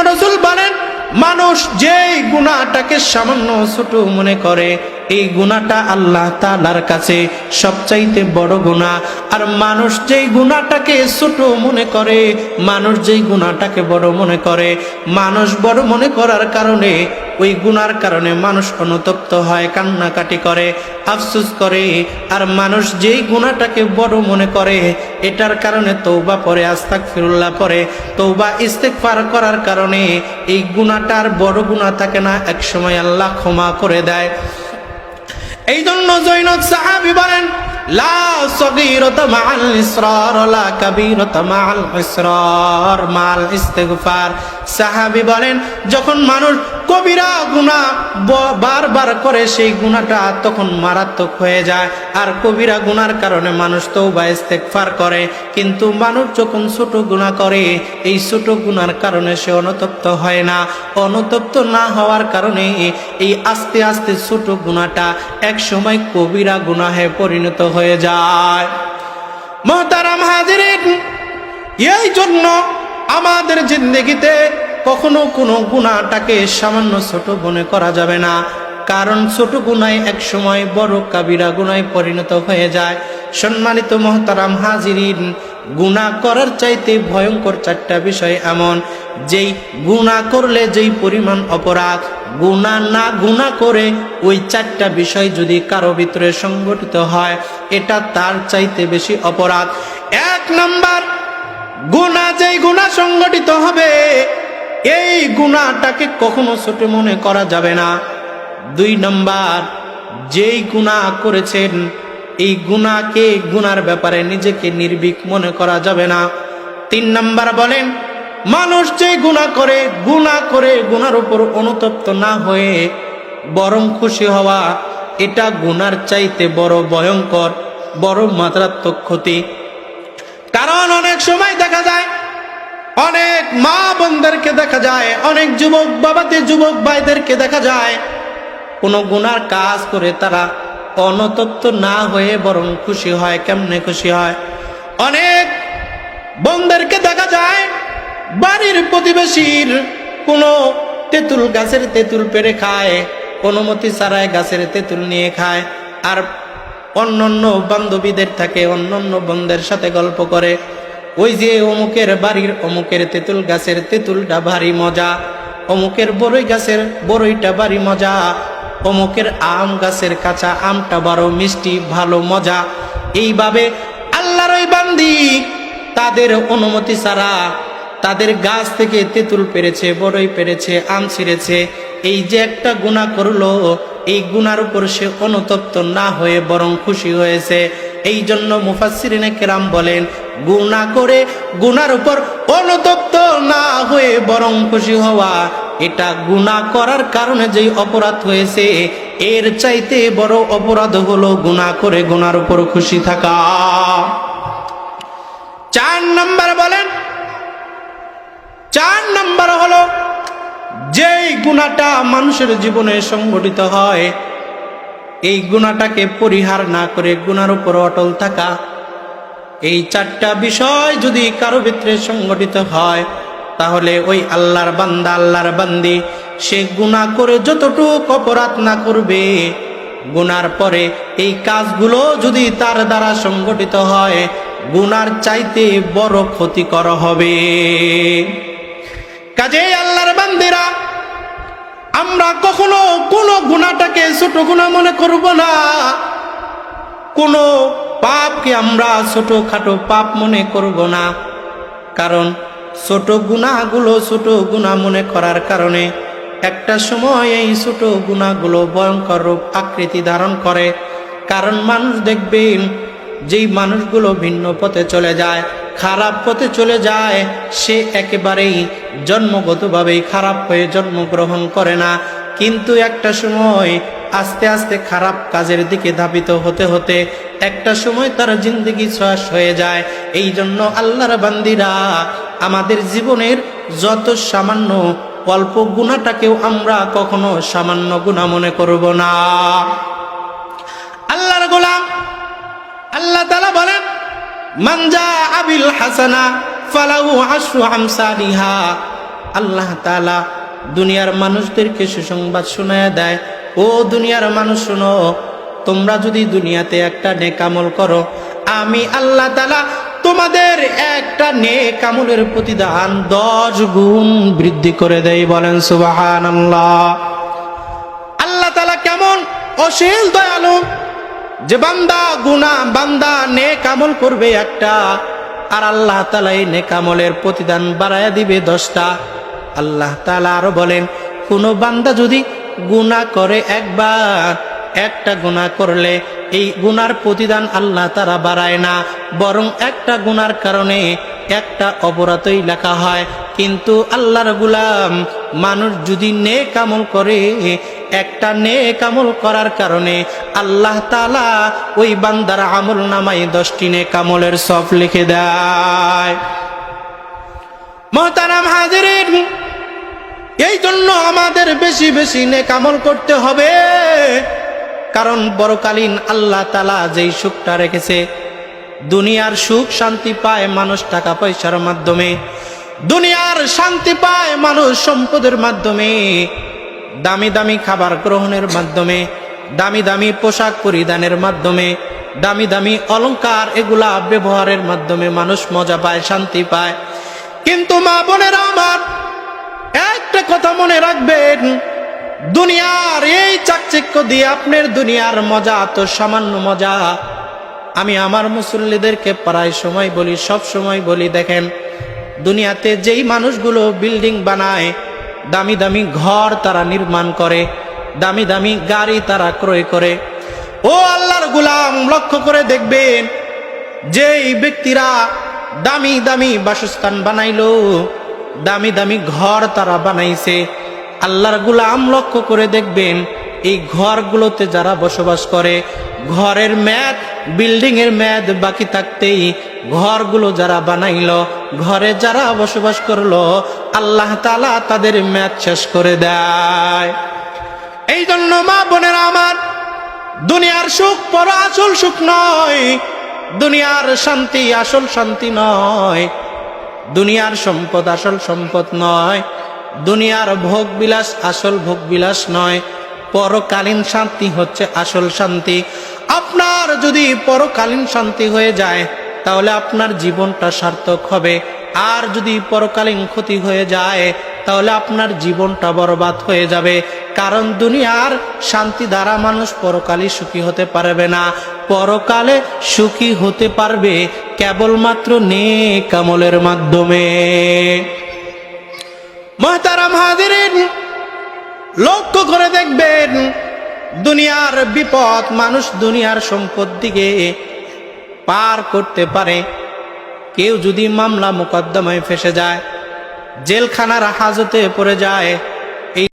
রাসূল বলেন, মানুষ যেই গুনাহটাকে সামান্য ছোট মনে করে, এই গুনাহটা আল্লাহ তাআলার কাছে সবচাইতে বড় গুনাহ। আর মানুষ যেই গুনাহটাকে ছোট মনে করে, মানুষ যেই গুনাহটাকে বড় মনে করে, মানুষ বড় মনে করার কারণে, ওই গুনার কারণে মানুষ অনুতপ্ত হয়, কান্নাকাটি করে, আফসোস করে। আর মানুষ যেই গুনাহটাকে বড় মনে করে, এটার কারণে তওবা পড়ে, আস্তাগফিরুল্লাহ পড়ে, তওবা ইস্তেগফার করার কারণে এই গুনাহটার বড় গুনাহ থাকে না, একসময় আল্লাহ ক্ষমা করে দেয়। এই জন্য জৈনব সাহাবী বলেন, লা সগীরাতা মাআল ইসরার লা কাবীরাতা মাআল ইসরার মাল ইস্তিগফার। সাহাবী বলেন, যখন মানুষ কবিরা গুনাহ বারবার করে, সেই গুনাহটা তখন মারাত্মক হয়ে যায়। আর কবিরা গুনার কারণে মানুষ তওবা ইস্তেগফার করে। কিন্তু মানুষ যখন ছোট গুনাহ করে, এই ছোট গুনার কারণে সে অনুতপ্ত হয় না। অনুতপ্ত না হওয়ার কারণে এই আস্তে আস্তে ছোট গুনাহটা এক সময় কবিরা গুনাহে পরিণত হয়ে যায়। মুহতারাম হাজিরিন, এই জন্য আমাদের জিন্দেগিতে কখনো কোনো গুনাহটাকে সামান্য ছোট মনে করা যাবে না, কারণ ছোট গুনায় এক সময় বড় কাবিরা গুনায় পরিণত হয়ে যায়। সম্মানিত মুহতারাম হাজিরিন, গুনাহ করার চাইতে ভয়ঙ্কর চারটা বিষয় এমন, যেই গুনাহ করলে যেই পরিমাণ অপরাধ, গুনাহ করে ওই চারটা বিষয় যদি কারো ভিতরে সংগঠিত হয়, এটা তার চাইতে বেশি অপরাধ। এক নাম্বার, যেই গুনাহ সংগঠিত হবে, এই গুনাহটাকে কখনো ছোট মনে করা যাবে না। দুই নাম্বার, যেই গুনাহ করেছেন, এই গুনার ব্যাপারে নিজেকে নির্ভীক মনে করা যাবে না। তিন নাম্বার বলেন, মানুষ যে গুনাহ করে গুনার উপর অনুতপ্ত না হয়ে বরং খুশি হওয়া, এটা গুনার চাইতে বড় ভয়ঙ্কর, বড় মারাত্মক ক্ষতি। কারণ অনেক সময় দেখা যায়, অনেক মা বোনদেরকে দেখা যায়, অনেক যুবক ভাইদেরকে দেখা যায়, কোনো গুনার কাজ করে তারা অনুতপ্ত না হয়ে বরং খুশি হয়। কেমনে খুশি হয়? অনেক বোনদেরকে দেখা যায়, বাড়ির প্রতিবেশীর কোনো তেঁতুল গাছের তেঁতুল পেড়ে খায়, অনুমতি ছাড়াই গাছের তেঁতুল নিয়ে খায়। আর অন্যান্য বান্ধবীদের থাকে, অন্যান্য বোনদের সাথে গল্প করে, ওই যে অমুকের বাড়ির অমুকের তেঁতুল গাছের তেঁতুলটা ভারী মজা, অমুকের বড়ই গাছের বড়ইটা ভারী মজা, অমুকের আম গাছের কাঁচা আমটা বড় মিষ্টি, ভালো মজা। এইভাবে আল্লাহর ওই বান্দি তাদের অনুমতি ছাড়া তাদের গাছ থেকে তেঁতুল পেরেছে, বড়ই পেরেছে, আম ছিঁড়েছে। এই যে একটা গুনাহ করলো, এই গুনার উপর সে অনুতপ্ত না হয়ে বরং খুশি হয়েছে। এই জন্য মুফাসসিরিনে কেরাম বলেন, গুনাহ করে গুনার উপর অনুতপ্ত না হয়ে বরং খুশি হওয়া, এটা গুনাহ করার কারণে যেই অপরাধ হয়েছে, এর চাইতে বড় অপরাধ হলো গুনাহ করে গুনার উপর খুশি থাকা। 4 নাম্বার বলেন, 4 নাম্বার হলো যেই গুনাহটা মানুষের জীবনে সংঘটিত হয়, এই গুনাহটাকে পরিহার না করে গুনার উপর অটল থাকা। এই 4টা বিষয় যদি কারো ভিতরে সংঘটিত হয়, তাহলে ওই আল্লাহর বান্দা, আল্লাহর বান্দি, সে গুনাহ করে যতটুক অপরাধ না করবে, গুনার পরে এই কাজগুলো যদি তার দ্বারা সংঘটিত হয়, গুনার চাইতে বড় ক্ষতিকর হবে। কাজেই আল্লাহর বান্দিরা, আমরা কখনো কোনো গুনাহটাকে ছোট গুনাহ মনে করব না, কোনো পাপকে আমরা ছোটখাটো পাপ মনে করব না। কারণ ছোট গুনাহগুলো ছোট গুনাহ মনে করার কারণে একটা সময় এই ছোট গুনাহগুলো ভয়ঙ্কর রূপ আকৃতি ধারণ করে। কারণ মানুষ দেখবেন, যেই মানুষগুলো ভিন্ন পথে চলে যায়, খারাপ পথে চলে যায়, সে একেবারেই জন্মগতভাবেই খারাপ হয়ে জন্মগ্রহণ করে না, কিন্তু একটা সময় আস্তে আস্তে খারাপ কাজের দিকে ধাবিত হতে হতে একটা সময় তার জিন্দেগি শেষ হয়ে যায়। এই জন্য আল্লাহর বান্দিরা, আমাদের জীবনের যত সামান্য অল্প গুনাহটাকেও আমরা কখনো সামান্য গুনাহ মনে করব না। আল্লাহর গোলাম, আল্লাহ তাআলা বলেন, মান জাআ বিল হাসানা ফালাহু আশরু আমসালিহা। আল্লাহ তাআলা দুনিয়ার মানুষদেরকে সুসংবাদ শোনায় দেয়, ও দুনিয়ার মানুষ শোনো, তোমরা যদি দুনিয়াতে একটা নেক আমল করো, আমি আল্লাহ তাআলা তোমাদের একটা নেক আমলের প্রতিদান 10 গুণ বৃদ্ধি করে দেয়। বলেন সুবহানাল্লাহ। আল্লাহ তাআলা কেমন অসীম দয়ালু, যে বান্দা নেক আমল করবে একটা, আর আল্লাহ তাআলা এই নেক আমলের প্রতিদান বাড়ায়া দিবে 10টা। আল্লাহ তাআলা আরো বলেন, কোন বান্দা যদি গুনাহ করে একবার, একটা গুনাহ করলে এই গুনার প্রতিদান আল্লাহ তাআলা বাড়ায় না, বরং একটা গুনার কারণে একটা অপরাধই লেখা হয়। কিন্তু আল্লাহর গোলাম মানুষ যদি নেক আমল করে, একটা নেক আমল করার কারণে আল্লাহ তাআলা ওই বান্দার আমল নামায় 10টি নেক আমলের সব লিখে দেয়। মুহতারাম হাজিরিন, এই জন্য আমাদের বেশি বেশি নেক আমল করতে হবে, কারণ পরকালীন আল্লাহ তাআলা যেই সুখটা রেখেছে, দুনিয়ার সুখ শান্তি পায় মানুষ টাকা পয়সার মাধ্যমে, দুনিয়ার শান্তি পায় মানুষ সম্পদের মাধ্যমে, দামি দামি খাবার গ্রহণের মাধ্যমে, দামি দামি পোশাক পরিধানের মাধ্যমে, দামি দামি অলংকার এগুলা ব্যবহারের মাধ্যমে মানুষ মজা পায়, শান্তি পায়। কিন্তু মা বোনেরা আমার, একটা কথা মনে রাখবেন, দুনিয়ার এই চাকচিক্য দিয়ে আপনার দুনিয়ার মজা তো সামান্য মজা। আমি আমার মুসল্লিদেরকে প্রায় সময় বলি, সব সময় বলি, দেখেন দুনিয়াতে যেই মানুষগুলো বিল্ডিং বানায়, দামি দামি ঘর তারা নির্মাণ করে, দামি দামি গাড়ি তারা ক্রয় করে, ও আল্লাহর গোলাম লক্ষ্য করে দেখবেন, যেই ব্যক্তিরা দামি দামি বাসস্থান বানাইলো, দামি দামি ঘর তারা বানাইছে, আল্লাহর গোলাম লক্ষ্য করে দেখবেন, এই ঘরগুলোতে যারা বসবাস করে, ঘরের মেয়াদ, বিল্ডিং এর মেয়াদ বাকি থাকতেই ঘরগুলো যারা বানাইলো, ঘরে যারা বসবাস করলো, আল্লাহ তাআলা তাদের মেয়াদ শেষ করে দেয়। এই জন্য মা বোনেরা আমার, দুনিয়ার সুখ পর আসল সুখ নয়, দুনিয়ার শান্তি আসল শান্তি নয়, দুনিয়ার সম্পদ আসল সম্পদ নয়, দুনিয়ার ভোগ বিলাস আসল ভোগ বিলাস নয়, পরকালীন শান্তি হচ্ছে আসল শান্তি। আপনার যদি পরকালীন শান্তি হয়ে যায়, তাহলে আপনার জীবনটা সার্থক হবে, আর যদি পরকালীন ক্ষতি হয়ে যায়, তাহলে আপনার জীবনটা বরবাদ হয়ে যাবে। কারণ দুনিয়ার শান্তি দ্বারা মানুষ পরকালে সুখী হতে পারবে না, পরকালে সুখী হতে পারবে কেবলমাত্র নেক আমলের মাধ্যমে। মুহতারাম হাজিরিন, লক্ষ্য করে দেখবেন, দুনিয়ার বিপদ মানুষ দুনিয়ার সম্পদ দিকে পার করতে পারে। কেউ যদি মামলা মোকদ্দমায় ফেসে যায়, জেলখানার হাজতে পড়ে যায়,